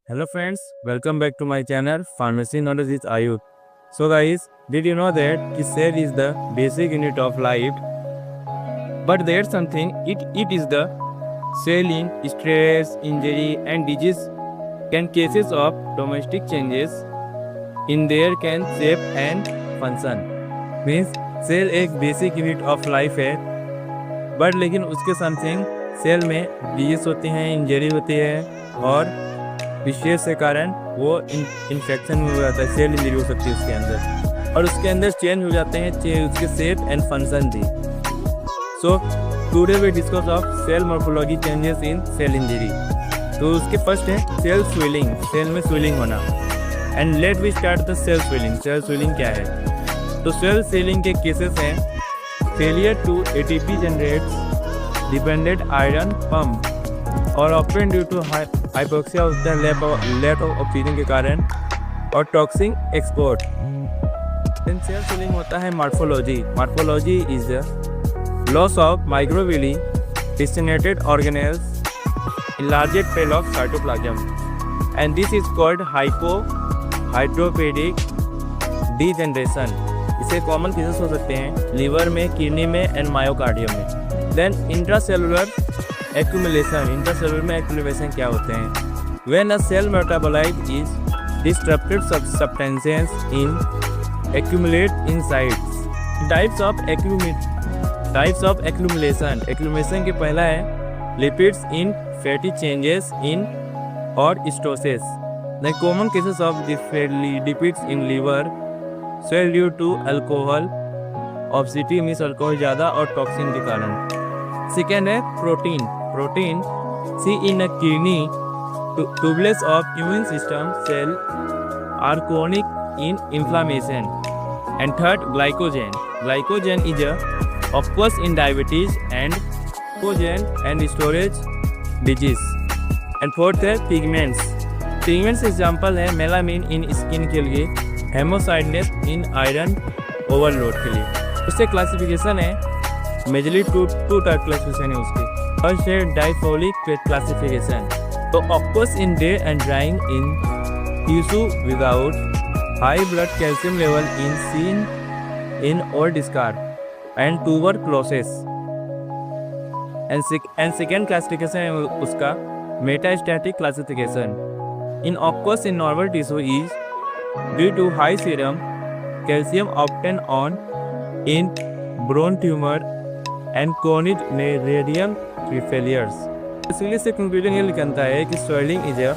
Hello friends, welcome back to my channel Pharmacy Knowledge is Ayush. So guys, did you know that cell is the basic unit of life? But there's something, it is the cell in stress, injury and disease can cases of domestic changes in their can shape and function. Means cell एक basic unit of life है but लेकिन उसके something cell में disease होती हैं, injury होती है और विशेष के कारण वो इन्फेक्शन हो जाता है, सेल इंजरी हो सकती है उसके अंदर और उसके अंदर चेंज हो जाते हैं उसके शेप एंड फंक्शन भी। So today we discuss of cell morphology changes in cell injury. तो उसके फर्स्ट है सेल स्वेलिंग, सेल में स्वेलिंग होना। And let we start the cell swelling. Cell swelling क्या है? तो सेल स्वेलिंग के केसेस हैं failure to ATP generates dependent iron pump और often due to hypoxia of the lack of oxygen के कारण और toxic export. Then cell swelling होता है morphology. Morphology is the loss of microvilli distended organelles enlarged pale of cytoplasm and this is called hydropedic degeneration। इसे common cases हो सकते हैं liver में, किडनी में एंड मायोकार्डियम में। Then intracellular accumulation. इंट्रासेलुलर में एक्यूमुलेशन क्या होते हैं? When a cell metabolite is disturbed substances in accumulate inside. Types of accumulation. Accumulation के पहला है lipids in fatty changes in और steatosis. The common cases of lipids in liver cell due to alcohol obesity means alcohol ज़्यादा और toxin के कारण। Second है protein. Protein see in a kidney tubules of immune system cell are chronic in inflammation. And third glycogen. Glycogen is of course in diabetes and and storage disease। and fourth है pigments. Pigments example है melanin in skin के लिए, हेमोसाइडनेस इन iron overload के लिए। उससे classification है majorly to type classification है उसकी। फर्स्ट है डाइफोलिक क्लासिफिकेशन। तो of course in day and drying in tissue without high blood calcium level in seen in old scar and tuberculosis. And second classification है उसका metastatic classification. In of course in normal tissue is due to high serum calcium obtain on in bone tumour and chronic radium failures. इसलिए से conclusion ये निकलता है कि swelling is a